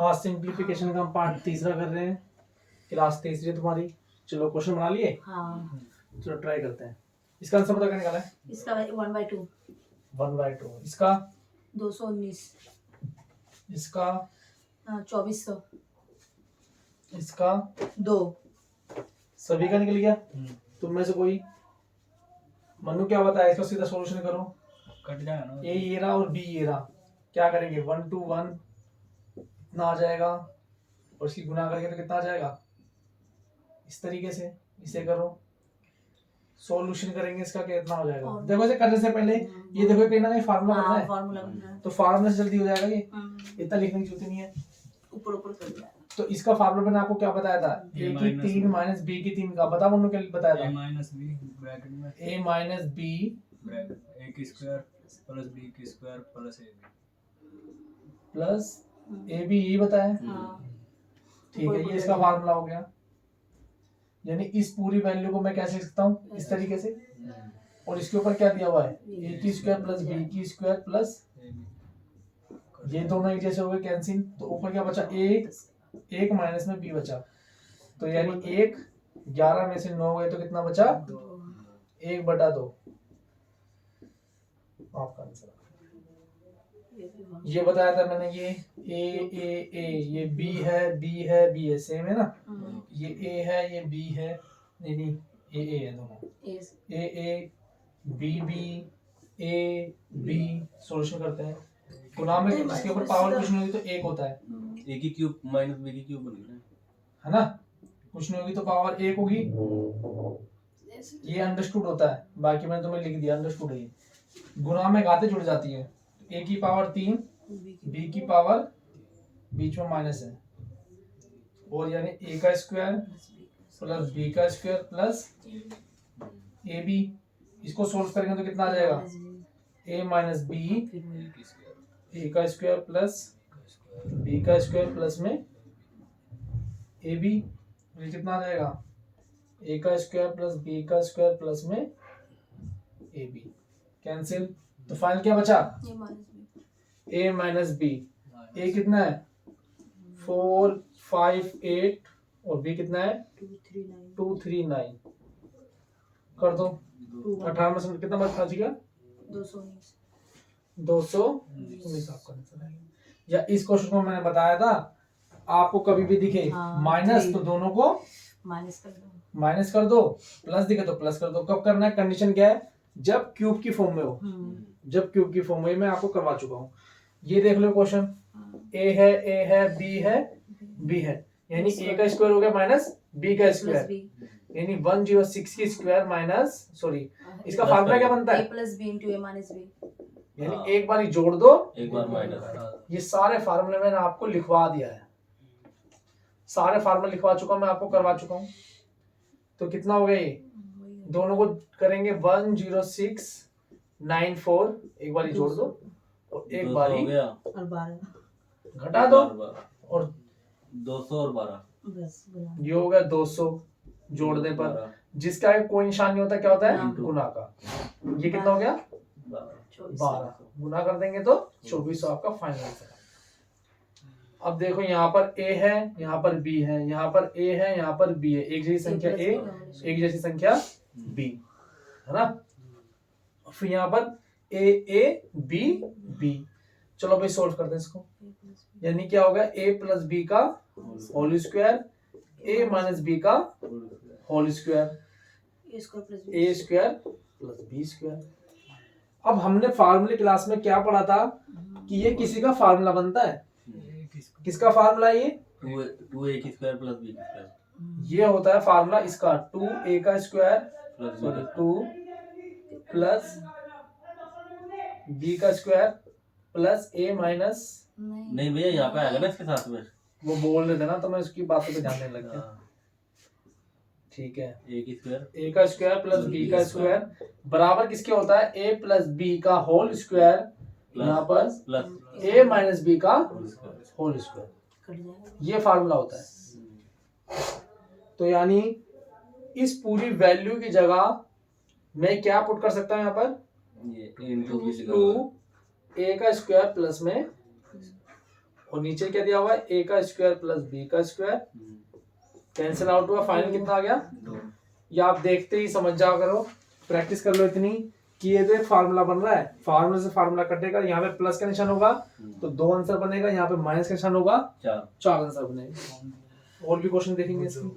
हाँ, सिंप्लीफिकेशन का हम पार्ट तीसरा कर रहे हैं, क्लास तीसरी तुम्हारी। चलो क्वेश्चन बना लिए। हाँ। चलो ट्राई करते हैं। इसका आंसर पता क्या निकाला है? इसका 1/2 1/2। इसका 219, इसका 2400, इसका 2। सभी का निकल गया। तुम में से कोई मनु क्या बताया? इसका सीधा सॉल्यूशन करो। कट जाएगा ना। ए ये रहा और बी ये रहा, क्या करेंगे? 1 to 1 इतना आ जाएगा और इसकी गुना करेंगे तो कितना आ जाएगा? इस तरीके से इसे करो, सॉल्यूशन करेंगे इसका कितना हो जाएगा। देखो इसे करने से पहले ये देखो कहीं ना कहीं फार्मूला बनना है, फार्मूला बनना है। तो फार्मूला से जल्दी हो जाएगा ये, इतना लिखने की जरूरत नहीं है। ऊपर ऊपर कर दिया। तो इसका फार्मूला मैंने आपको क्या बताया था? a की 3 माइनस b की 3 का बता मनु क्या बताया था? a माइनस बी ब्रैकेट में a माइनस b a की स्क्वायर प्लस b की स्क्वायर प्लस प्लस ab यही बताया। ठीक है, ये इसका फार्मूला हो गया। यानी इस पूरी वैल्यू को मैं कैसे लिख सकता हूँ? इस तरीके से। और इसके ऊपर क्या दिया हुआ है? a की स्क्वायर प्लस b की स्क्वायर प्लस ये दोनों एक जैसे हो गए कैंसिल, तो ऊपर क्या बचा? एक माइनस में b बचा। तो यानी 1 11 में से 9 गए तो कितना बचा? 1/2 आपका आंसर। ये बताया था मैंने, ये ए ये बी है सेम है ना। ये ए है ये बी है, नहीं ए है दोनों, A B A B. Solution करते हैं। गुना में इसके ऊपर पावर कुछ नहीं होगी तो 1 होता है। a की क्यूब माइनस b की क्यूब बनेगा है ना, कुछ नहीं होगी तो पावर 1 होगी। ये अंडरस्टूड होता है, बाकी मैंने तुम्हें लिख दिया अंडरस्टूड है। गुना में घातें जुड़ जाती है। a की पावर 3 b की पावर बीच में माइनस है, और यानी a का स्क्वायर प्लस b का स्क्वायर प्लस ab। इसको सोल्व करेंगे तो कितना आ जाएगा? a माइनस b a का स्क्वायर प्लस b का स्क्वायर प्लस में ab। ये कितना आ जाएगा? a का स्क्वायर प्लस b का स्क्वायर प्लस में ab। कैंसिल, तो फाइनल क्या बचा? a minus b। a कितना है? 4 5 8 और b कितना है? 239 कर दो। 18 में से कितना बच गया? 219 आपका आंसर है। या इस क्वेश्चन को मैंने बताया था, आपको कभी भी दिखे माइनस तो दोनों को माइनस कर दो, प्लस दिखे तो प्लस कर दो। कब करना है? कंडीशन क्या है? जब क्यूब की फॉर्म में हो। जब क्यूब की फॉर्म में मैं आपको करवा चुका हूँ। ये देख लो क्वेश्चन, a है b है, यानी a का स्क्वायर हो गया माइनस b का स्क्वायर, यानी 106 की स्क्वायर माइनस सॉरी इसका फार्मूला क्या बनता है? a plus b into a minus b। यानी एक बार ही जोड़ दो, एक बार माइनस। ये सारे फार्मूले मैंने आपको लिखवा दिया है, सारे फार्मूले लिखवा चुका हूं मैं, आपको करवा चुका हूं। तो कितना हो गया? ये दोनों को करेंगे 10694, एक बार ही जोड़ दो और एक बार ही और 12 घटा दो, और 200 और 12 बस ये हो गया 200। जोड़ने पर जिसका कोई निशान नहीं होता, क्या होता है? गुना का। ये कितना हो गया? 12। गुना कर देंगे तो 2400 आपका फाइनल आंसर। अब देखो यहाँ पर a है, यहाँ पर b है, यहाँ पर a है, यहाँ पर b है। एक जैसी संख्या a, एक जैसी संख्या b, है ना। फिर यहाँ पर a b b। चलो भाई सोल्व करते हैं इसको। यानी क्या होगा? a प्लस b का whole square, a minus b का whole square, a square plus b square. अब हमने फार्मूले क्लास में क्या पढ़ा था कि ये किसी का फार्मूला बनता है। किसका फार्मूला? ये 2a की स्क्वायर प्लस b की स्क्वायर। ये होता है फार्मूला इसका, 2a का स्क्वायर सॉरी 2 प्लस b का स्क्वायर प्लस a माइनस। नहीं भैया, यहाँ पे आएगा ना इसके साथ में। वो बोल रहे थे ना, तो मैं उसकी बातों पे ध्यान देने लग गया। ठीक है, a की स्क्वायर, a का स्क्वायर प्लस b का स्क्वायर बराबर किसके होता है? a प्लस b का होल स्क्वायर, यहाँ पर प्लस a माइनस b का होल स्क्वायर। ये फार्मूला होता है। तो यानी इस पूरी वैल्यू की जगह मैं क्या पुट कर सकता हूँ यहाँ पर? ये इनटू 2a का स्क्वायर प्लस में और नीचे क्या दिया हुआ है, a का स्क्वायर प्लस b का स्क्वायर, कैंसिल आउट हुआ, फाइनल कितना आ गया 2 ये आप देखते ही समझ जाओ, करो प्रैक्टिस कर लो इतनी कि ये देख फार्मूला बन रहा है, फार्मूला से फार्मूला कटेगा, यहाँ पे प्लस का निशान होगा तो 2 आंसर बनेगा, यहाँ पे माइनस का निशान होगा 4 आंसर बनेगा। और भी क्वेश्चन देखेंगे इसमें,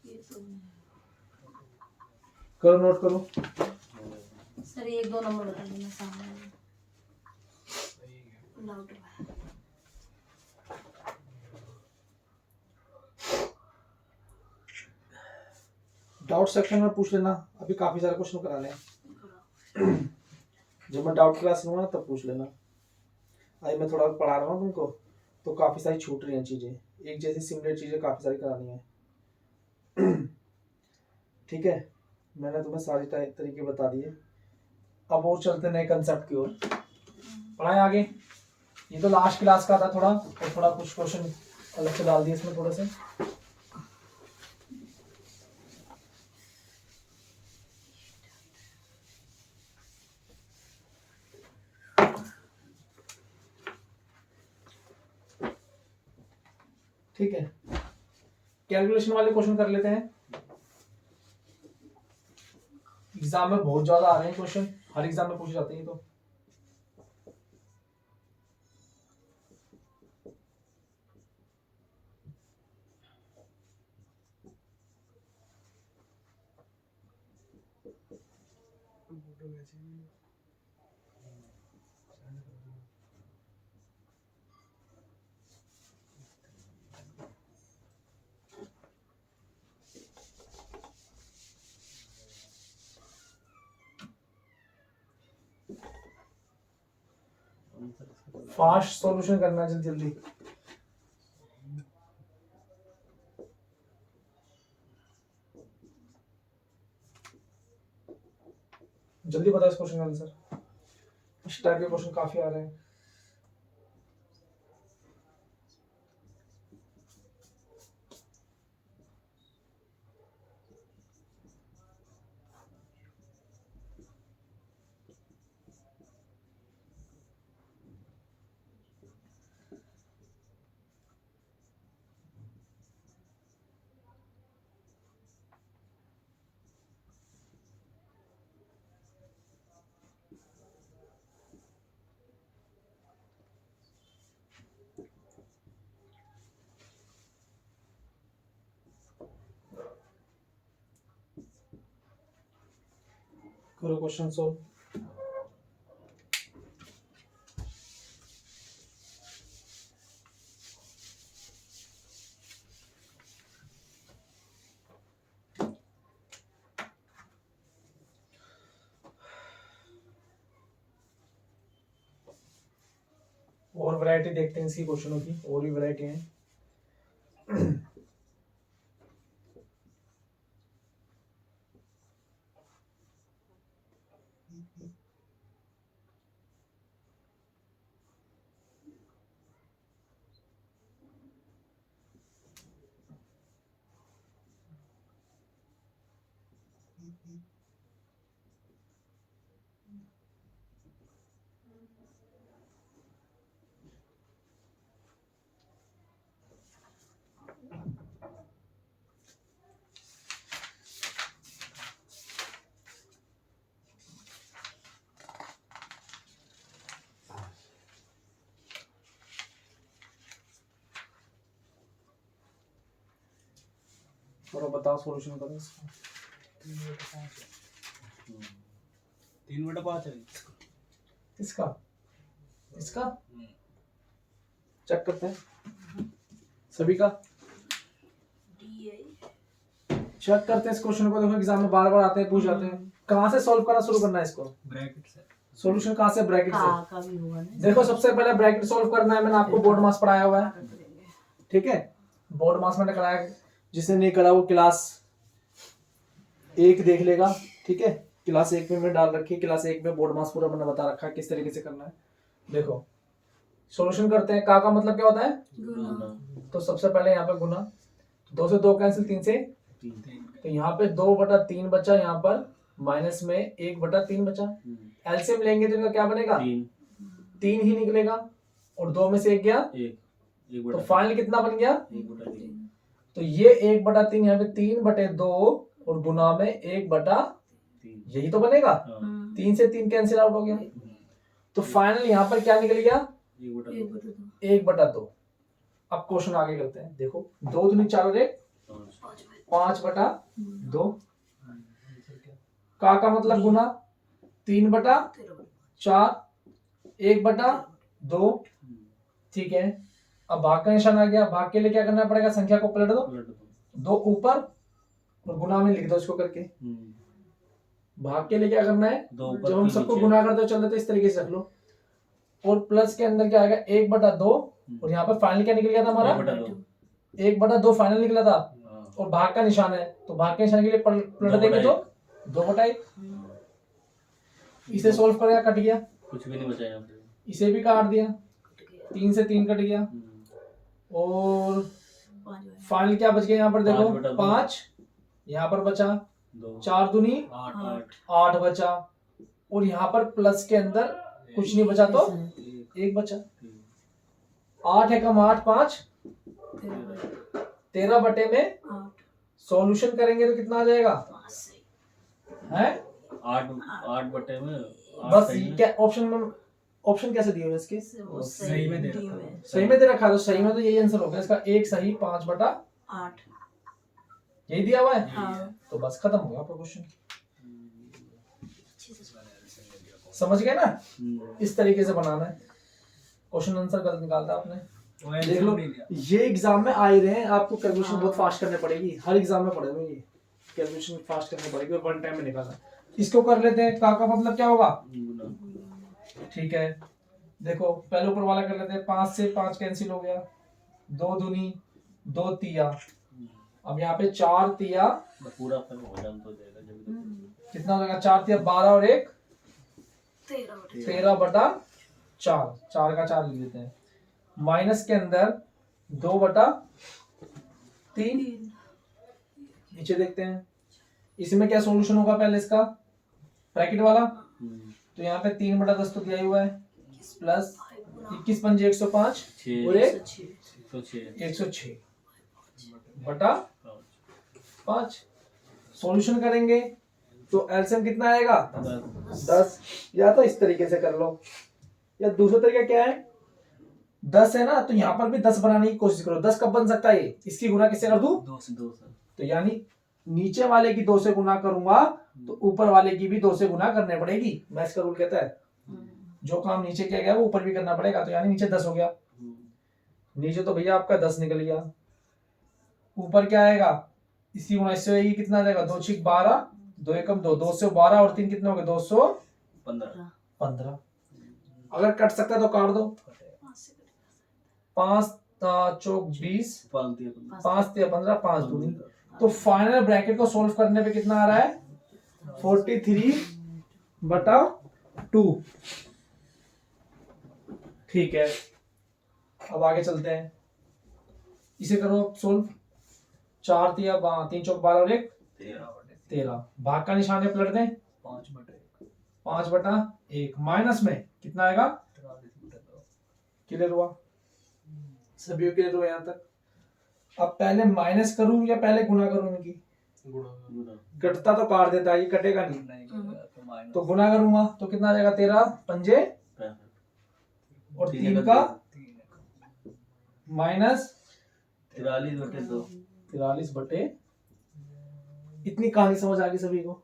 ये तो करो नोट करो। सर 1-2 नंबर बता देना सामने डाउट है। डाउट सेक्शन में पूछ लेना, अभी काफी सारे क्वेश्चन कराने हैं। जब मैं डाउट क्लास लूंगा तब पूछ लेना। आज मैं थोड़ा पढ़ा रहा हूँ तुमको तो काफी सारी छूट रही हैं चीजें, एक जैसी सिमिलर चीजें काफी सारी करानी है। ठीक है, मैंने तुम्हें सारी तरीके बता दिए, अब और चलते नए कंसेप्ट की ओर, पढ़ाएं आगे। ये तो लास्ट क्लास का था थोड़ा, और थोड़ा कुछ क्वेश्चन अलग से डाल दिए इसमें थोड़े से। ठीक है, कैलकुलेशन वाले क्वेश्चन कर लेते हैं। एग्जाम में बहुत ज्यादा आ रहे हैं क्वेश्चन, हर एग्जाम में पूछे जाते हैं तो। फास्ट सॉल्यूशन करना जल्दी जल्दी। जल्दी बताओ इस क्वेश्चन का आंसर, इस टाइप के क्वेश्चन काफी आ रहे हैं। करो क्वेश्चन सॉल्व। और वैरायटी देखते हैं इसी क्वेश्चनों की, और भी वैरायटी हैं। और बताओ सॉल्यूशन करो इसका। 3/5 है इसका इसका चेक करते हैं सभी का, चेक करते हैं इस क्वेश्चन को। देखो एग्जाम में बार बार आते हैं, पूछ जाते हैं। कहाँ से सॉल्व करना शुरू करना है इसको, ब्रैकेट से सॉल्यूशन कहाँ से, ब्रैकेट से। का भी होगा ना। देखो सबसे पहले ब्रैकेट सॉल्व करना है, मैंने आपको बोर्ड मास पढ़ाया हुआ है, ठीक है। बोर्ड मास मैंने कराया, जिसने नहीं करा वो क्लास 1 देख लेगा, ठीक है। क्लास 1 में मैंने डाल रखी है, क्लास 1 में बोर्ड मास पूरा मैंने बता रखा है किस तरीके से करना है। देखो सॉल्यूशन करते हैं, का मतलब क्या होता है, तो सबसे पहले यहाँ पे गुना, 2 से 2 कैंसिल, 3 से 3 तो यहाँ पे 2/3 बचा, यहाँ पर माइनस में 1/3 बचा। एलसीएम लेंगे तो इनका क्या बनेगा, 3 ही निकलेगा, और 2 में से 1 गया, एक तो बटा फाइनल कितना बन गया? 1/3 तो ये 1/3 यहाँ पे 3/2 और गुना में 1/3, यही तो बनेगा। हाँ 3 से 3 कैंसिल आउट हो गया। तो फाइनल यहाँ पर क्या निकल गया? 1/2 1/2। अब क्वेश्चन आगे करते हैं। देखो 2 दूनी 4 और 1 5/2। का मतलब गुना 3/4 1/2। ठीक है, अब भाग का निशान आ गया। भाग के लिए क्या करना पड़ेगा? संख्या को पलट दो, 2 ऊपर और गुना में लिख दो इसको करके। भाग के लिए क्या करना है? दो ऊपर जब हम तीन सबको नीचे। गुना करते हो चलते तो इस तरीके से रख लो। और प्लस के अंदर क्या आएगा? 1/2 और यहाँ पर फाइनल क्या निकल गया था हमारा? 1/2 1/2 फाइनल निकला था। हाँ और भाग का निशान है तो भाग के निशान के लिए पलट देंगे तो 2/1। इसे सोल्व करेगा, कट गया। कुछ भी नहीं बचा यहाँ पे। इसे भी काट दिया, 3 से 3 कट गया। और फाइनल क्या बच गया यहाँ पर? देखो 5/2 5 यहाँ पर बचा, 2 4 दूनी 8 बचा। और यहाँ पर प्लस के अंदर कुछ नहीं बचा तो 1 बचा। 8 है कम 8 5 13 में सॉल्यूशन करेंगे तो कितना आ जाएगा? है 8 में बस ये क्या ऑप्शन में? ऑप्शन कैसे दिए हुए हैं इसके? सही में दे रखा है। सही में दे रखा है, तो सही में तो यही आंसर होगा इसका। एक सही 5/8 यही दिया हुआ है। हाँ। तो बस खत्म हो गया आपका क्वेश्चन। समझ गए ना? इस तरीके से बनाना है। क्वेश्चन आंसर गलत निकालता आपने। देख लो ये एग्जाम में आ ही रहे हैं, आपको कैलकुलेशन बहुत फास्ट करने पड़ेगी। हर एग्जाम में पढ़े ये कैलकुलेशन फास्ट करनी पड़ेगी और 1 टाइम में निकालना। इसको कर लेते हैं। का मतलब क्या होगा? ठीक है, देखो पहले ऊपर वाला कर लेते हैं। 5 से 5 कैंसिल हो गया, 2 दूनी 2 तिया। अब यहाँ पे 4 तिया पूरा हो जाए तो जाएगा जब कितना हो जाएगा? 4 तिया 12 और 1 13/4। 4 का 4 लिख देते हैं। माइनस के अंदर 2/3। नीचे देखते हैं इसमें क्या सॉल्यूशन होगा। पहले इसका ब्रैकेट वाला, तो यहाँ पे 3/10 तो दिया ही हुआ है, प्लस 21 पंजे 105 और 106/5। सॉल्यूशन करेंगे तो एलसीएम कितना आएगा? 10। या तो इस तरीके से कर लो, या दूसरा तरीका क्या है? 10 है ना, तो यहाँ पर भी 10 बनाने की कोशिश करो। 10 कब बन सकता है? ये इसकी गुना किससे कर दूं? 2 से 2 तो यानी नीचे वाले की 2 से गुना करूंगा तो ऊपर वाले की भी 2 से गुना करने पड़ेगी। मैथ्स का रूल कहता है जो काम नीचे किया गया वो ऊपर भी करना पड़ेगा। तो यानी नीचे 10 हो गया। नीचे तो भैया आपका 10 निकल गया। ऊपर क्या आएगा? इसकी गुना इससे होगी, कितना आ जाएगा? 2 6 12 2 एकम 2 2 से 12 और 3 कितने हो गए? 215। अगर कट सकता है तो काट दो। 5 चौक 20 5 3 15 5 दूनी। तो फाइनल ब्रैकेट को सोल्व करने पे कितना आ रहा है? 43/2। ठीक है, अब आगे चलते हैं। इसे करो सोल्व। 4 3 चौक 12 और 1 13। भाग का निशान है, पलट दें। 5/1 माइनस में कितना आएगा? क्लियर हुआ? सभी क्लियर हुआ यहाँ तक? अब पहले माइनस करूं या पहले गुना करूं इनकी? घटता तो काट देता है, ये कटेगा नहीं। तो गुना करूंगा तो कितना आ जाएगा? 13 पंजे और 3 का माइनस 43/2। इतनी कहानी समझ आ गई सभी को?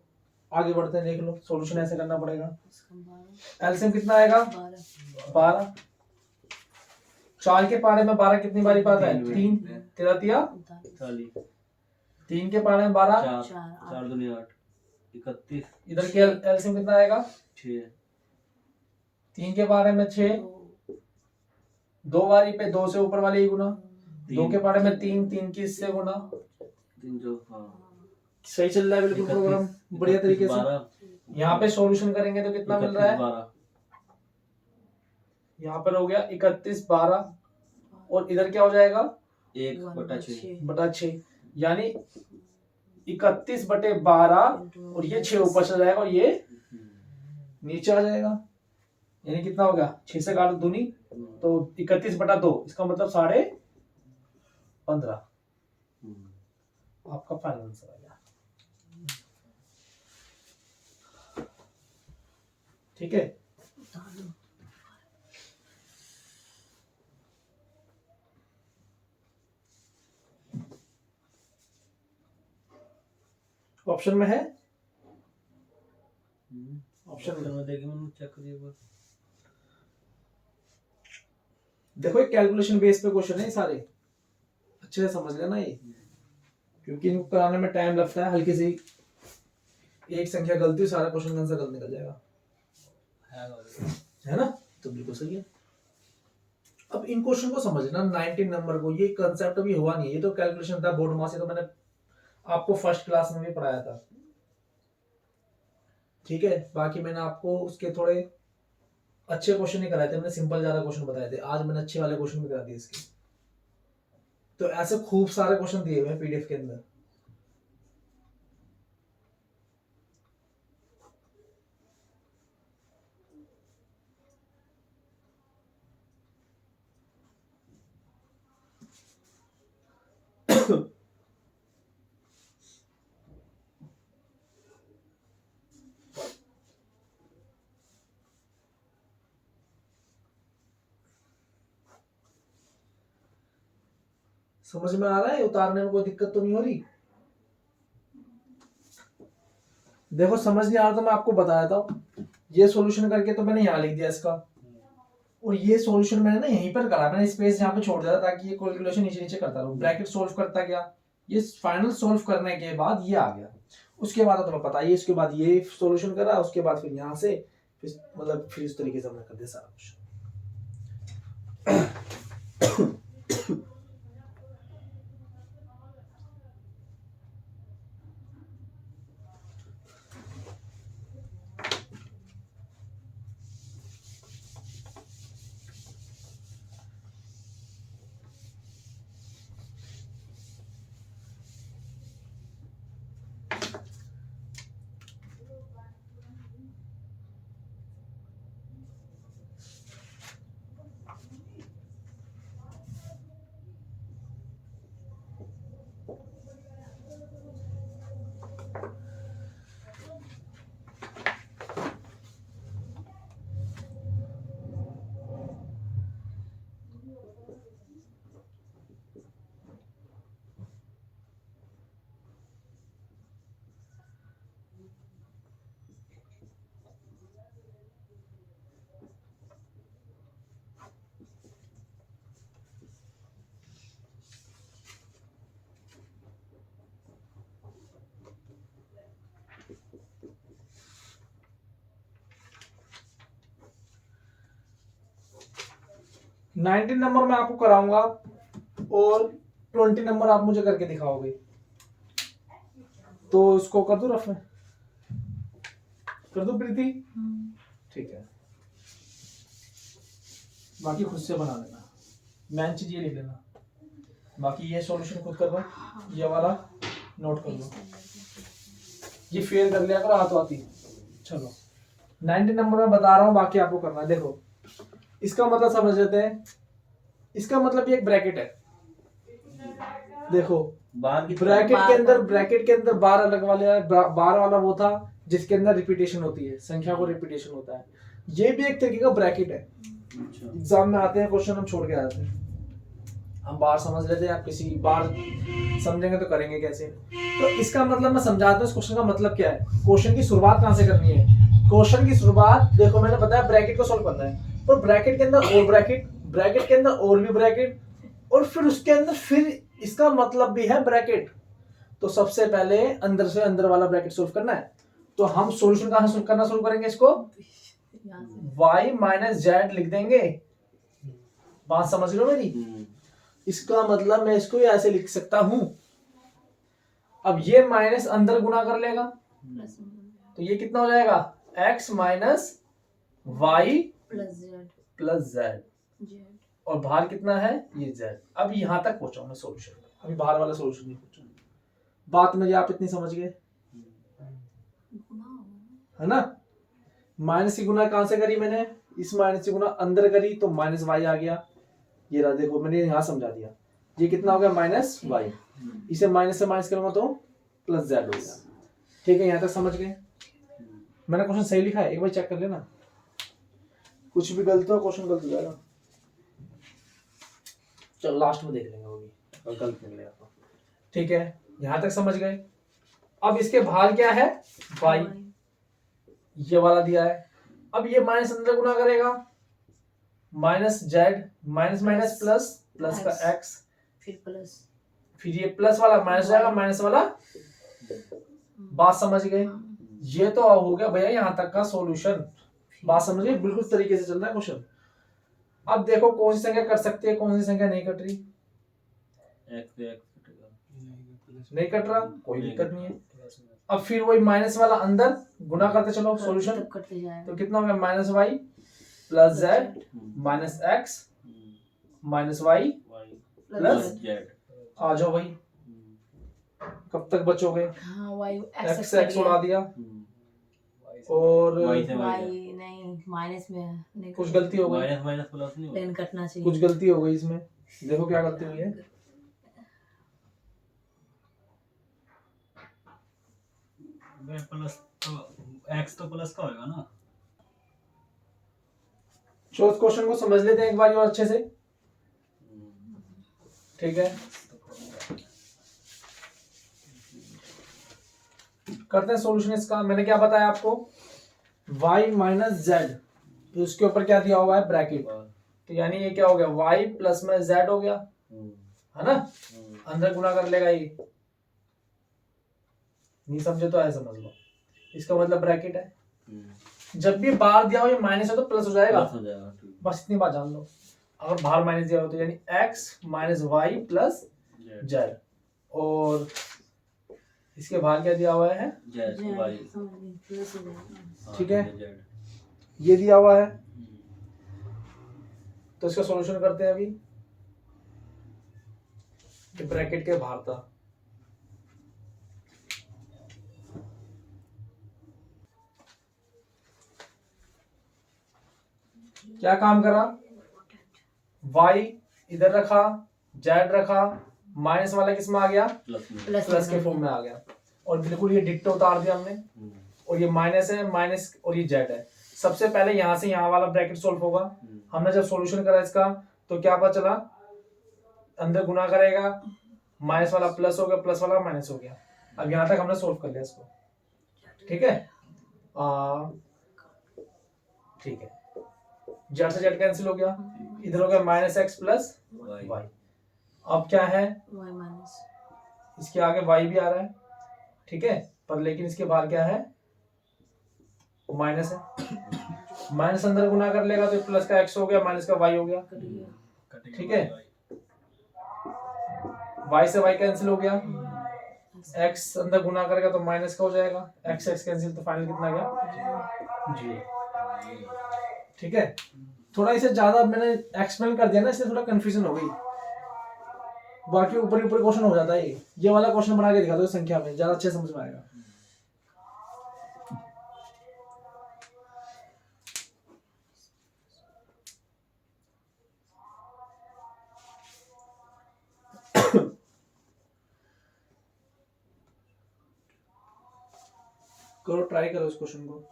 आगे बढ़ते हैं, देख लो सॉल्यूशन ऐसे करना पड़ेगा। एलसीएम कितना आएगा? 12। 4 के पारे में 12 कितनी बारी पाता है? 3 13 तिया 3 के पारे में 12 4 दूनी 8 31। इधर के एलसीएम कितना आएगा? 6। 3 के पारे में 6 2 बारी पे 2 से ऊपर वाले ही गुना। 2 के पारे में 3 3 की इससे गुना। 3 जो सही चल रहा है बिल्कुल प्रोग्राम बढ़िया तरीके से। यहाँ पे सॉल्यूशन करेंगे तो कितना मिल रहा है? यहाँ पर हो गया 31/12 और इधर क्या हो जाएगा? 1/6 यानी 31/12 और ये 6 ऊपर चला जाएगा और ये नीचे आ जाएगा। यानी कितना हो गया, 6 से काटो दूनी तो 31/2, इसका मतलब 15.5। आपका फाइनल आंसर आ गया। ठीक है, ऑप्शन में है, ऑप्शन में में देखिए मैंने चेक करिए एक बार। देखो, एक कैलकुलेशन बेस पे क्वेश्चन है ये सारे, अच्छे से समझ लेना ये, क्योंकि इनको कराने में टाइम लगता है। हल्की सी एक संख्या गलती हो, सारा क्वेश्चन का आंसर गलत निकल जाएगा, है ना? तो बिल्कुल सही है। अब इन क्वेश्चन को समझना, 19 नंबर को, ये कंसेप्ट अभी हुआ नहीं है, ये तो कैलकुलेशन था बोर्ड मास से, तो मैंने आपको फर्स्ट क्लास में भी पढ़ाया था। ठीक है, बाकी मैंने आपको उसके थोड़े अच्छे क्वेश्चन नहीं कराए थे, मैंने सिंपल ज्यादा क्वेश्चन बताए थे। आज मैंने अच्छे वाले क्वेश्चन भी करा दिए इसके। तो ऐसे खूब सारे क्वेश्चन दिए हुए हैं पीडीएफ के अंदर। समझ में आ रहा है? उतारने में कोई दिक्कत तो नहीं हो रही? देखो, समझ नहीं आ रहा तो मैं आपको बताया था, ये सॉल्यूशन करके तो मैंने यहाँ लिख दिया इसका, और ये सॉल्यूशन मैंने ना यहीं पर करा, मैंने स्पेस यहाँ पे छोड़ दिया ताकि ये कैलकुलेशन नीचे नीचे करता रहूं, ब्रैकेट सोल्व करता गया। ये फाइनल सोल्व करने के बाद ये आ गया, उसके बाद तुम्हें पता है, इसके बाद ये सॉल्यूशन करा, उसके बाद फिर यहाँ से मतलब फिर इस तरीके से हमने कर दिया सारा कुछ। 19 नंबर मैं आपको कराऊंगा और 20 नंबर आप मुझे करके दिखाओगे, तो इसको कर दो रफ में, कर दो प्रीति? ठीक है, बाकी खुद से बना लेना, मेन चीज ये लिख लेना, बाकी ये सॉल्यूशन खुद कर लो, ये वाला नोट कर लो, ये फेल कर लिया करो हाथों हाथी। चलो 90 नंबर में बता रहा हूँ, बाकी आपको करना है। देखो, इसका मतलब समझ लेते हैं, इसका मतलब ये एक ब्रैकेट है। देखो, ब्रैकेट के अंदर बार अलग वाले, बार वाला वो था जिसके अंदर रिपीटेशन होती है, संख्या को रिपीटेशन होता है, ये भी एक तरीके का ब्रैकेट है। एग्जाम में आते हैं क्वेश्चन, हम छोड़ के आते हैं, हम बार समझ लेते हैं, आप किसी बार समझेंगे तो करेंगे कैसे। तो इसका मतलब मैं समझाता हूँ, इस क्वेश्चन का मतलब क्या है, क्वेश्चन की शुरुआत कहाँ से करनी है। क्वेश्चन की शुरुआत, देखो मैंने बताया ब्रैकेट को सॉल्व करना है, और ब्रैकेट के अंदर और ब्रैकेट, ब्रैकेट के अंदर और भी ब्रैकेट, और फिर उसके अंदर फिर इसका मतलब भी है ब्रैकेट। तो सबसे पहले अंदर से अंदर वाला ब्रैकेट सॉल्व करना है। तो हम सॉल्यूशन कहाँ से करना शुरू करेंगे, इसको y माइनस जेड लिख देंगे। बात समझ लो मेरी? इसका मतलब मैं इसको ऐसे लिख सकता हूं, अब ये माइनस अंदर गुना कर लेगा, तो ये कितना हो जाएगा, x minus Y plus z, और बाहर कितना है, ये z। अब यहां तक पहुंचा मैं सॉल्यूशन, अभी बाहर वाला सॉल्यूशन नहीं पहुंचा। बात मेरी आप इतनी समझ गए, है ना? माइनस की गुना कहां से करी मैंने, इस माइनस से गुना अंदर करी तो माइनस वाई आ गया। ये रहा, देखो मैंने यहाँ समझा दिया। ये कितना हो गया माइनस वाई, इसे माइनस से माइनस करूंगा तो प्लस जेड हो गया। ठीक है, यहाँ तक समझ गए? मैंने क्वेश्चन सही लिखा है, एक बार चेक कर लेना, कुछ भी गलत हो क्वेश्चन गलत हो जाएगा। चलो लास्ट में देख लेंगे वो भी, और गलत निकलेगा तो। ठीक है, यहाँ तक समझ गए। अब इसके बाहर क्या है, वाई, ये वाला दिया है। अब ये माइनस अंदर गुना करेगा, minus Z, minus minus plus, plus का एक्स, फिर प्लस, फिर ये प्लस वाला माइनस जाएगा, माइनस वाला। बात समझ गए? ये तो हो गया भैया यहाँ तक का सॉल्यूशन। बात समझ गए? बिल्कुल तरीके से चल रहा है क्वेश्चन। अब देखो कौन सी संख्या कट सकती है, कौन सी संख्या नहीं कट रही। नहीं कट रहा, कोई दिक्कत नहीं है। अब फिर वही माइनस वाला अंदर गुना करते चलो सॉल्यूशन, करते जाएगा तो कितना हो गया minus Y plus Z minus X minus Y plus Z. आ जाओ भाई, कब तक बचोगे? हाँ वाई एक्स एक्स उड़ा दिया, और वाई से वाई नहीं माइनस में है, नहीं कुछ गलती हो गई, माइनस माइनस प्लस नहीं प्लेन कटना चाहिए। कुछ गलती हो गई इसमें। देखो क्या गलती हुई है। प्लस तो एक्स तो प्लस का होगा ना। चौथ क्वेश्चन को समझ लेते हैं एक बार और अच्छे से। ठीक है, करते हैं सॉल्यूशन इसका। मैंने क्या बताया आपको, y माइनस जेड, तो उसके ऊपर क्या दिया हुआ है ब्रैकेट, तो यानी ये क्या हो गया y प्लस में z हो गया, है ना। अंदर गुना कर लेगा ये, नहीं समझे तो ऐसे समझ लो, इसका मतलब ब्रैकेट है। जब भी बाहर दिया हो ये माइनस है तो प्लस हो जाएगा, बस इतनी बात जान लो। अगर बाहर माइनस दिया हो तो यानी x minus Y plus z, और इसके बाहर क्या दिया हुआ है, ठीक है, ये दिया हुआ है। तो इसका सॉल्यूशन करते हैं अभी। ब्रैकेट के बाहर था, क्या काम करा, y इधर रखा, z रखा, माइनस वाला किस में आ गया, प्लस के फॉर्म में आ गया, और बिल्कुल ये डिक्टो उतार दिया हमने। और ये माइनस है, माइनस, और ये z है। सबसे पहले यहाँ से यहाँ वाला ब्रैकेट सोल्व होगा। हमने जब सॉल्यूशन करा इसका तो क्या पता चला, अंदर गुना करेगा, माइनस वाला प्लस हो गया, प्लस वाला माइनस हो गया। अब यहाँ तक हमने सोल्व कर लिया इसको, ठीक है। ठीक है, जेड से जेड कैंसिल हो गया, इधर हो गया माइनस एक्स प्लस वाई। अब क्या है, वाई माइनस, इसके आगे वाई भी आ रहा है, ठीक है, पर लेकिन इसके बाहर क्या है, माइनस है। माइनस अंदर गुना कर लेगा तो प्लस का एक्स हो गया, माइनस का वाई हो गया, ठीक है। वाई से वाई कैंसिल हो गया, एक्स अंदर गुना करेगा तो माइनस का हो जाएगा, एक्स एक्स कैंसिल, तो फाइनल कितना गया, जी। ठीक है, थोड़ा इसे ज्यादा मैंने एक्सप्लेन कर दिया ना, इससे थोड़ा कंफ्यूजन हो गई। बाकी ऊपर ऊपर क्वेश्चन हो जाता है, ये वाला क्वेश्चन बना के दिखा दो संख्या में, ज्यादा अच्छे समझ में आएगा। करो, ट्राई करो इस क्वेश्चन को।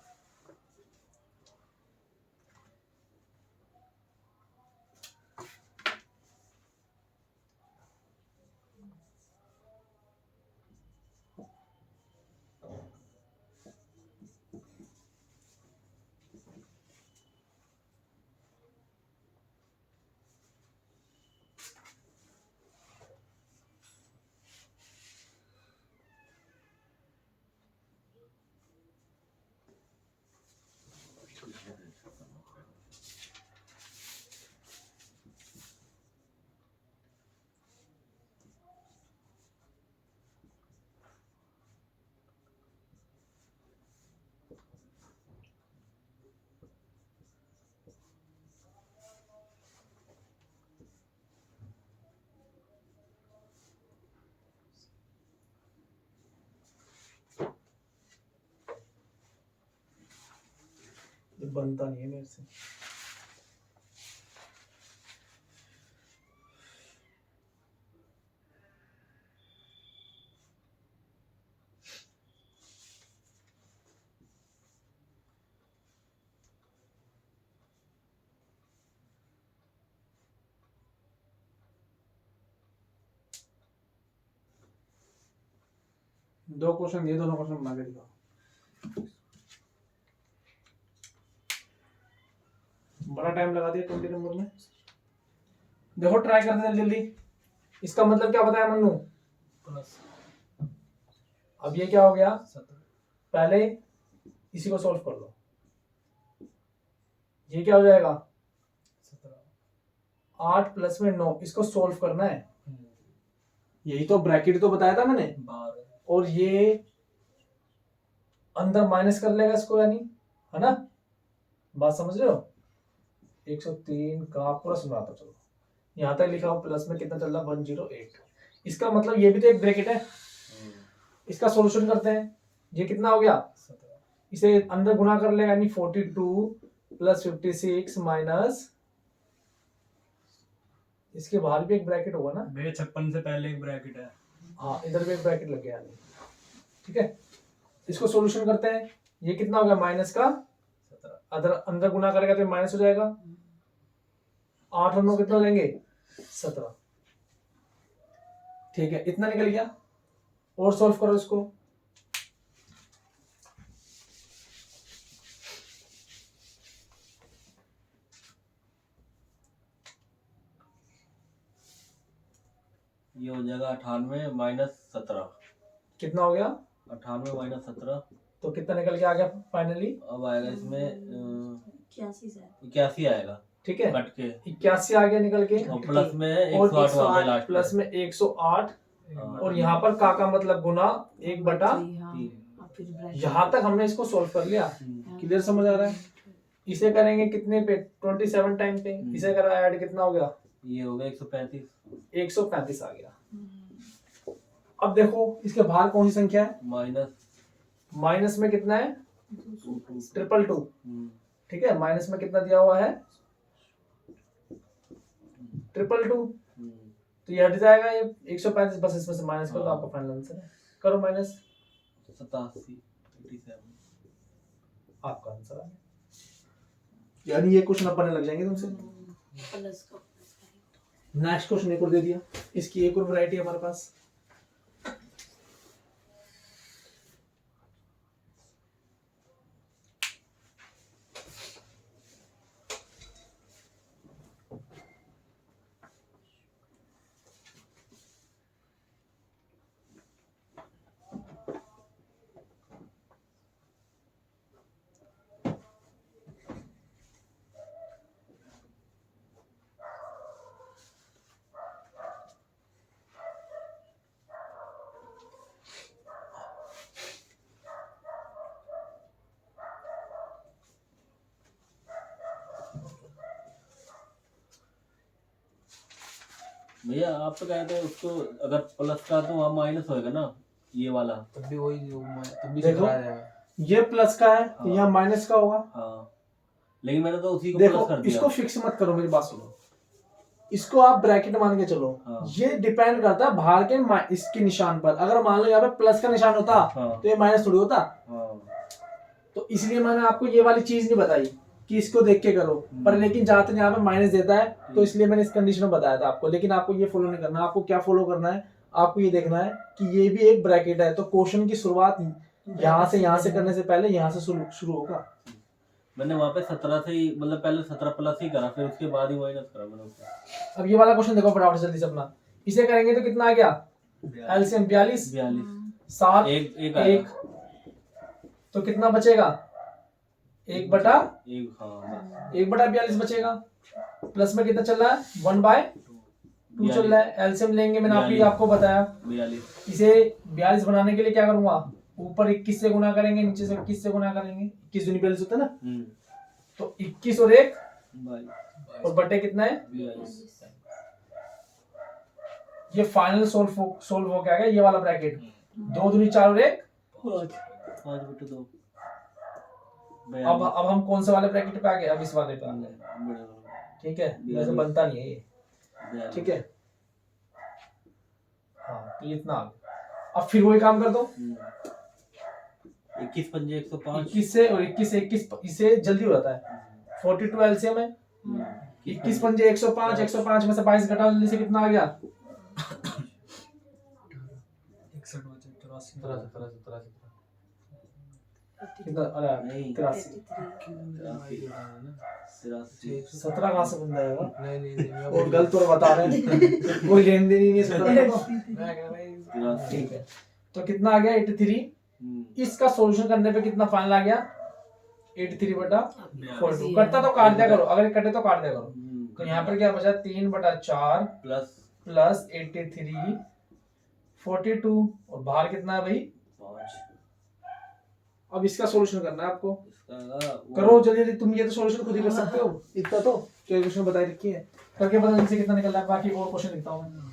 ये बनता नहीं है मेरे से। दो क्वेश्चन ये दोनों क्वेश्चन बना के दिखाओ। बड़ा टाइम लगा दिया 20 नंबर में। देखो ट्राई करते हैं जल्दी। इसका मतलब क्या बताया मन्नू? प्लस अब ये क्या हो गया? 17 पहले इसी को सॉल्व कर लो। ये क्या हो जाएगा? 17 8 प्लस में 9, इसको सॉल्व करना है। यही तो ब्रैकेट तो बताया था मैंने। 12 और ये अंदर माइनस कर लेगा इसको, यानी है ना, बात समझ रहे हो? 103 का पूरा सुनाता चलो। यहाँ तक लिखा हो प्लस में कितना चल रहा? 108। इसका मतलब ये भी तो एक ब्रैकेट है। इसका सॉल्यूशन करते हैं। ये कितना हो गया? 17 इसे अंदर गुना कर लेगा, यानी 42 प्लस 56 माइनस, इसके बाहर भी एक ब्रैकेट होगा ना? भैया 56 से पहले एक ब्रैकेट है। हाँ, इधर भी एक ब्रैकेट लग गया। ठीक है, इसको सॉल्यूशन करते हैं। ये कितना हो गया? माइनस का 17 अदर अंदर गुना करेगा तो माइनस हो जाएगा। 8 और 9 कितना हो जाएंगे? 17। ठीक है, इतना निकल गया। और सॉल्व करो इसको। ये हो जाएगा 98 माइनस 17। कितना हो गया? 98 माइनस 17। तो कितना निकल के आ गया फाइनली? अब आएगा इसमें 81 से 81 आएगा ठीक है, कट के। 81 आ गया निकल के। और प्लस में और 108 वहाँ पे 108 लास्ट प्लस में 108। हाँ। और यहाँ पर का मतलब गुना 1/3। यहाँ तक हमने इसको सॉल्व कर लिया। क्लियर समझ आ रहा है? इसे करेंगे कितने पे? 27 टाइम पे। इसे करा ऐड, कितना हो गया? ये हो गया 135। 135 आ गया। अब देखो इसके बाहर कौन सी संख्या है? माइनस माइनस में कितना है? 222। ठीक है, माइनस में कितना दिया हुआ है? 222। तो ये हट जाएगा, ये 135 बस इसमें से माइनस करो तो आपका फाइनल आंसर है। करो माइनस। 87 आपका आंसर आ गया। यानी ये क्वेश्चन अब बनने लग जाएंगे तुमसे। प्लस का नेक्स्ट क्वेश्चन एक और दे दिया। इसकी एक और वैरायटी हमारे पास। भैया आप तो कहते हैं उसको अगर प्लस का तो वहाँ माइनस होएगा ना, ये वाला। तब भी वही तब भी देखो, आ जाएगा। ये प्लस का है, हाँ। यहाँ माइनस का होगा। हाँ, लेकिन मैंने तो उसी को प्लस देखो कर दिया। इसको फिक्स मत करो, मेरी बात सुनो। इसको आप ब्रैकेट मान के चलो। हाँ। ये डिपेंड करता है बाहर के इसके निशान पर। अगर मान लो यहाँ पे प्लस का निशान होता हाँ। तो ये माइनस थोड़ी होता। हाँ। तो इसलिए मैंने आपको ये वाली चीज नहीं बताई कि इसको देख के करो। पर लेकिन जहां तक यहाँ पे माइनस देता है तो इसलिए मैंने इस कंडीशन में बताया था आपको। लेकिन आपको ये फॉलो नहीं करना। आपको क्या फॉलो करना है? आपको ये देखना है कि ये भी एक ब्रैकेट है, तो क्वेश्चन की शुरुआत यहाँ से करने से पहले यहाँ से शुरू होगा। मैंने वहाँ पे 17 से ही, मतलब पहले 17 प्लस ही करा, फिर उसके बाद ही माइनस करा मैंने उसको। अब ये वाला क्वेश्चन देखो फटाफट जल्दी से अपना। इसे करेंगे तो कितना आ गया? एलसीएम 42 7 एक 1। तो कितना बचेगा? 1/1 हाँ 1/42 बचेगा। प्लस में कितना चल रहा है? 1/2 चल रहा है। एलसीएम लेंगे, मैंने अभी आपको बताया। 42। इसे 42 बनाने के लिए क्या करूंगा? ऊपर 21 से गुना करेंगे, नीचे से 21 से गुना करेंगे। 21 दूनी 42 होता है ना। तो 21 और 1 और बटे कितना है? 42। ये फाइनल सोल्व हो गया। ये वाला ब्रैकेट 2 दूनी 4 और 1 5/2। अब हम कौन से वाले ब्रैकेट पे आ गए, अब इस वाले पे आ गए, ठीक है, वैसे बनता नहीं है ये, ठीक है। हाँ तो ये इतना आ गया। अब फिर वही काम कर दो, 21 पंजे 105, 21 से, और 21 से 21 इससे जल्दी हो जाता है, 42 एलसीएम है, 21 पंजे 105, 105 में से 22 घटाओ जल्दी से, कितना आ गया, 61 बचे 83 कितना, अरे नहीं। 83, 17 कहाँ से बन जाएगा, नहीं नहीं नहीं मैं और गलत तो बता रहे हैं कोई लेन देन ही नहीं है 17 का, मैं कह रहा हूँ ठीक है। तो कितना आ गया 83, इसका सॉल्यूशन करने पे कितना फाइनल आ गया 83 बटा 42, कटता तो काट दिया करो, अगर कटे तो काट दिया करो। तो यहाँ पर क्या बचा 3 बटा 4 प्लस 83 42, और बाहर कितना है भाई 5। अब इसका सॉल्यूशन करना है आपको, करो जल्दी जल्दी, तुम ये तो सॉल्यूशन खुद ही कर सकते हो, इतना तो कैलकुलेशन बताई रखी है, करके पता इनसे कितना निकल रहा है, बाकी और क्वेश्चन लिखता हूँ मैं।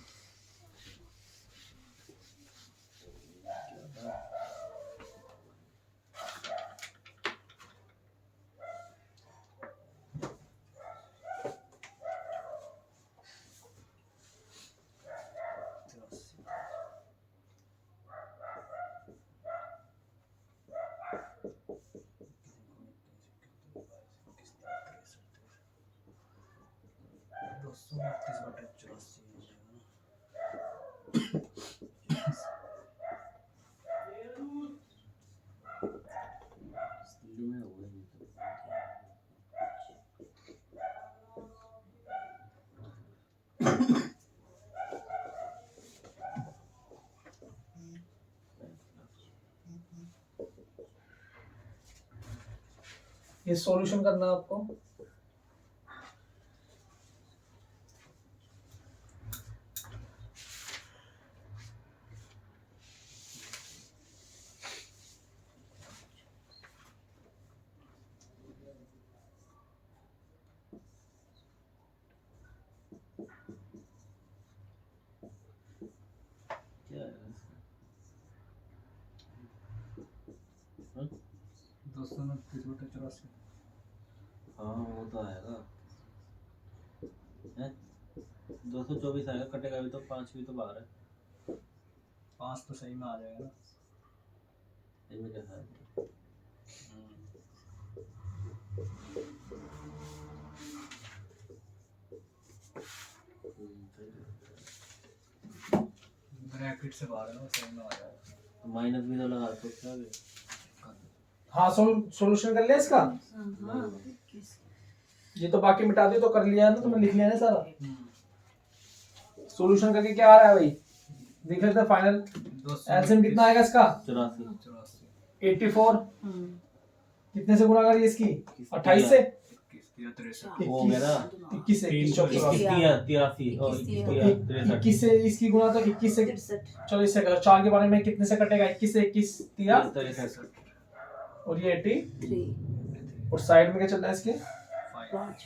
ये सॉल्यूशन करना है आपको, क्या है 229 बटे 84, हाँ वो तो आएगा, 224 आएगा, कटेगा भी तो 5 भी तो बाहर है, 5 तो सही में आ जाएगा ना, इनमें क्या है। ब्रैकेट से बाहर है ना, सही में आ जाएगा। माइनस भी तो लगा तो क्या भी। हाँ सॉल्यूशन कर लिया इसका, ये तो बाकी मिटा दिया तो कर लिया है ना, तुमने लिख लिया ना सारा, सॉल्यूशन करके क्या आ रहा है भाई देख लेते हैं फाइनल, एलसीएम कितना आएगा इसका 84, 84, कितने से गुणा करिए इसकी 28 से, 63 हो गया ना 21 से 21 83 से इसकी गुणा, तो 21 से, चलो इससे करो 4 के बारे में, कितने से कटेगा 21 से 21 13, और ये 80, और साइड में क्या चल रहा है इसके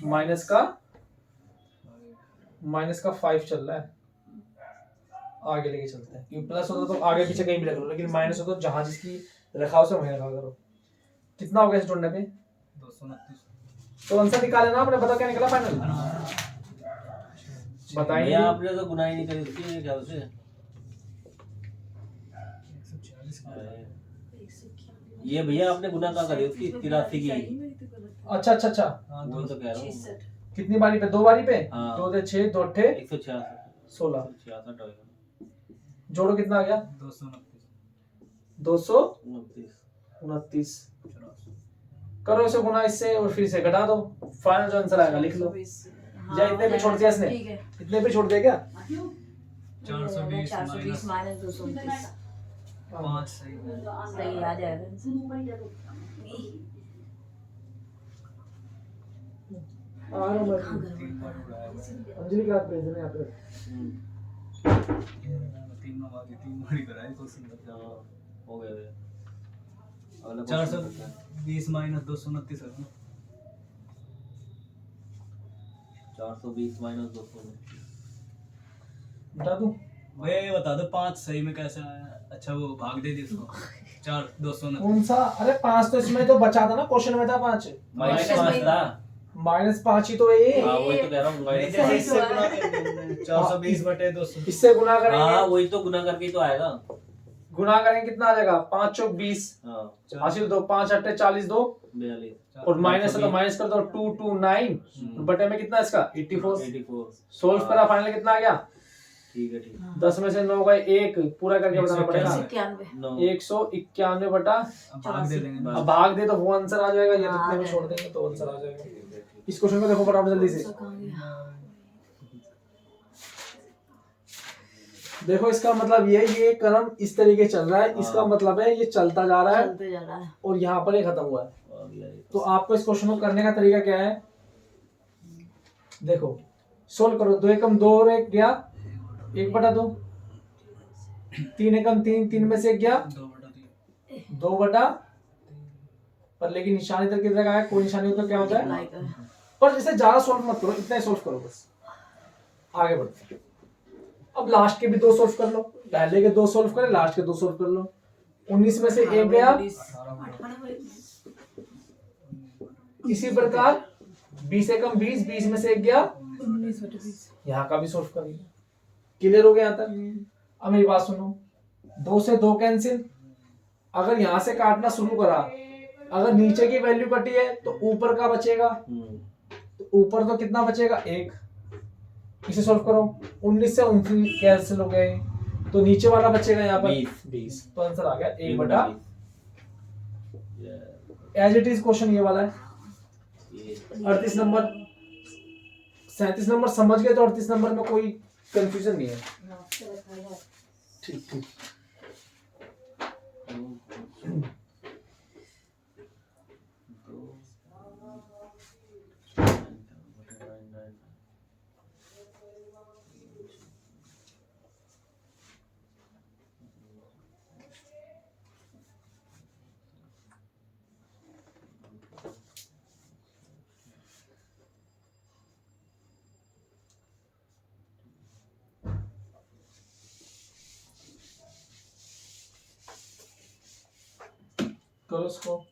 माइनस का 5 चल रहा है, आगे लेके चलते हैं, क्योंकि प्लस होता तो आगे पीछे कहीं भी रख लो, लेकिन माइनस होता तो जहां जिसकी रखा उसे वहीं रखा करो। कितना हो गया इस जोड़ने पे 229, तो आंसर निकाले ना आपने, बताओ क्या निकला फाइनल, बताइए भैया आपने तो गुनाह ही नहीं करी उसकी मेरे ख्याल से। 146 ये भैया आपने गुनाह कहाँ करी उसकी 83 की। अच्छा अच्छा अच्छा, वो तो कह रहा हूँ कितनी बारी पे, 2 बारी पे, हाँ। 2 से 6 2 अट्ठे 166 16, 66 होएगा, जोड़ो कितना आ गया 229, 229, करो इसे गुना इससे और फिर से घटा दो, फाइनल जो आंसर आएगा लिख लो, या इतने पे छोड़ दिया इसने, इतने पे छोड़ दिया क्या 420 माइनस 229 5 सही है। सही आ जाएगा। आ रहा हूं मैं, 3 बार उड़ाया हुआ है। अंजलि का हाथ भेज देना यहाँ पे, 3 नंबर की 3 बारी कराई तो सुंदर हो गया भैया। अगला 420 माइनस 229 है ना, 420 माइनस 229 बता दूं भैया ये बता दो 5 सही में कैसे आया। अच्छा वो भाग दे दी इसको 4 290 कौन सा? अरे 5 तो इसमें तो बचा था ना, क्वेश्चन में था 5। -5 था। -5 ही तो है ये। हाँ वही तो कह रहा हूँ नहीं, माइनस जैसे इससे गुना कर देंगे 420 बटे 200 इससे गुना हाँ करेंगे, वही तो गुना करके ही तो आएगा। गुना करेंगे कितना आ जाएगा? 5 चौक 20, हाँ हासिल 2, 5 अट्ठे 40, 2 42 और माइनस है तो माइनस कर दो, 2 2 9 बटे में कितना इसका 84। 84 सोल्व करा, फाइनल कितना आ गया? ठीक है ठीक है। 10 में से 9 गए, 1 पूरा करके बताना पड़ेगा। 91 9 191 बटा, अब भाग दे देंगे अब भाग दे तो वो आंसर आ जाएगा, ये कितने में छोड़ देंगे तो आंसर आ जाएगा। इस क्वेश्चन को देखो फटाफट जल्दी से। देखो इसका मतलब ये क्रम इस तरीके चल रहा है, इसका मतलब है ये चलता जा रहा है चलते जा रहा है। और यहाँ पर ये खत्म हुआ है। आ गया ये तो आपको इस क्वेश्चन को करने का तरीका क्या है? देखो सोल्व करो। 2 एकम 2 और 1 गया 1 बटा 2, 3 एकम 3, 3 में से 1 गया 2 बटा 3 2 बटा, पर लेकिन निशान इधर किधर आया, कोई निशानी हो तो क्या होता है? लाइक है। पर इसे ज्यादा सोल्व मत करो, इतना ही सोल्व करो बस, आगे बढ़ते हैं। अब लास्ट के भी 2 सोल्व कर लो, पहले के 2 सोल्व करे, लास्ट के 2 सोल्व कर लो। 19 में से 1 गया, इसी प्रकार 20 एकम 20, 20 में से 1 गया, 19 बटे 20। यहाँ का भी सोल्व करेंगे। क्लियर हो गया यहाँ तक? अब मेरी बात सुनो, 2 से 2 कैंसिल, अगर यहाँ से काटना शुरू करा, अगर नीचे की वैल्यू कटी है तो ऊपर का बचेगा, तो ऊपर तो कितना बचेगा 1। इसे सोल्व करो, 19 से 29 कैंसिल हो गए तो नीचे वाला बचेगा यहाँ पर 20। तो आंसर आ गया 1 बटा। एज इट इज क्वेश्चन ये वाला है। 38 नंबर 37 नंबर समझ गए तो 38 नंबर में कोई कंफ्यूजन नहीं है। ठीक ठीक। करो उसको।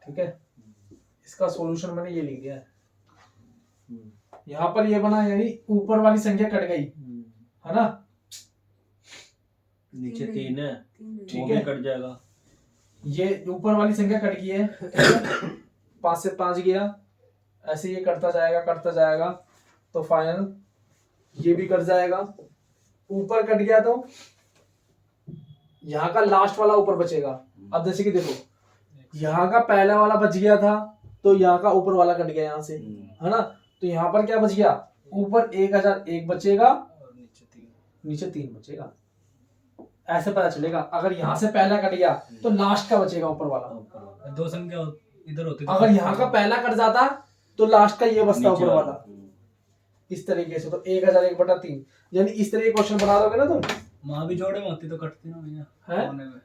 ठीक है, इसका सॉल्यूशन मैंने ये लिख दिया है। यहाँ पर ये बना, यानी ऊपर वाली संख्या कट गई है ना, नीचे 3 है, ठीक वो है, भी कट जाएगा। ये ऊपर वाली संख्या कट गई है, 5 से 5 गया, ऐसे ये करता जाएगा तो फाइनल ये भी कट जाएगा। ऊपर कट गया तो यहाँ का लास्ट वाला ऊपर बचेगा। अब जैसे कि देखो, यहाँ का पहला वाला बच गया था तो यहाँ का ऊपर वाला कट गया यहाँ से, है ना, तो यहाँ पर क्या बच गया? ऊपर 1001 बचेगा और नीचे 3 बचेगा। ऐसे पता चलेगा। अगर यहाँ से पहला कट गया तो लास्ट का बचेगा ऊपर वाला। 2 संख्या इधर होती अगर यहाँ का पहला कट जाता तो लास्ट का ये बचता नीचे ऊपर वाला। वाला। इस तरीके से तो 1001 बटा 3, यानी इस तरीके क्वेश्चन बना दोगे ना तुम। माँ भी जोड़े में होती तो कटती ना भैया, हैं? कोने में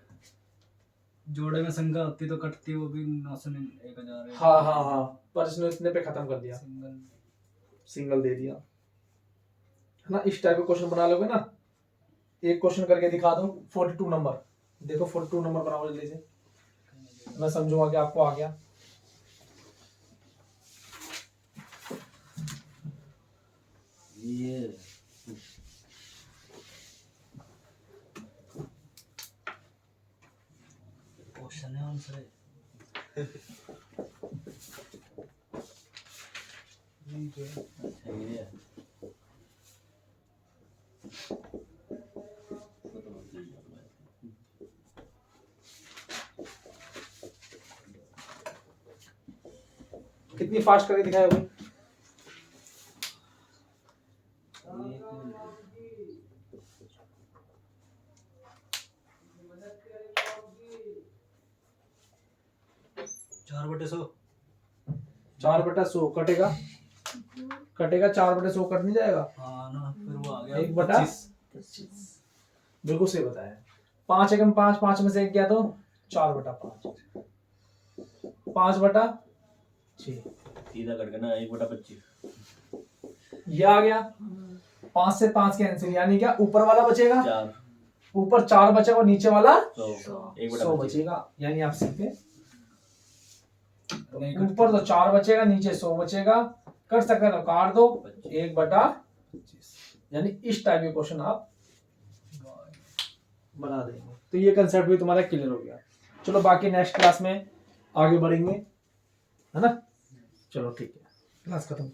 जोड़े में संख्या होती तो कटती, वो भी 900 1000 हाँ हाँ हाँ, पर इसने इतने पे खत्म कर दिया, सिंगल सिंगल दे दिया, है ना। इस टाइप का क्वेश्चन बना लोगे ना। एक क्वेश्चन करके दिखा दो 42 नंबर, देखो 42 नंबर बनाओ जल्दी से, मैं समझूंगा कि आपको आ गया। ये क्वेश्चन है आंसर है। अच्छा ये है। कितनी फास्ट करके दिखाया भाई? चार बटे 100 4/100 कटेगा, कटेगा 4/100 कट नहीं जाएगा। हाँ ना, फिर वो आ गया 1/25। बिल्कुल सही बताया। 5 एकम 5, 5 में से 1 गया तो 4/5, 5/6 सीधा कट गया ना 1/25। ये आ गया। 5 से 5 कैंसिल, यानी क्या ऊपर वाला बचेगा, 4 ऊपर 4 बचेगा और नीचे वाला 100 100 1/25। बचेगा। यानी आप सीखे नहीं ऊपर तो 4 बचेगा, नीचे 100 बचेगा। कर सकते हैं तो काट दो 1/25। यानी इस टाइप के क्वेश्चन आप बना देंगे। तो ये कंसेप्ट भी तुम्हारा क्लियर हो गया। चलो बाकी नेक्स्ट क्लास में आगे बढ़ेंगे, है ना। चलो ठीक है, क्लास खत्म।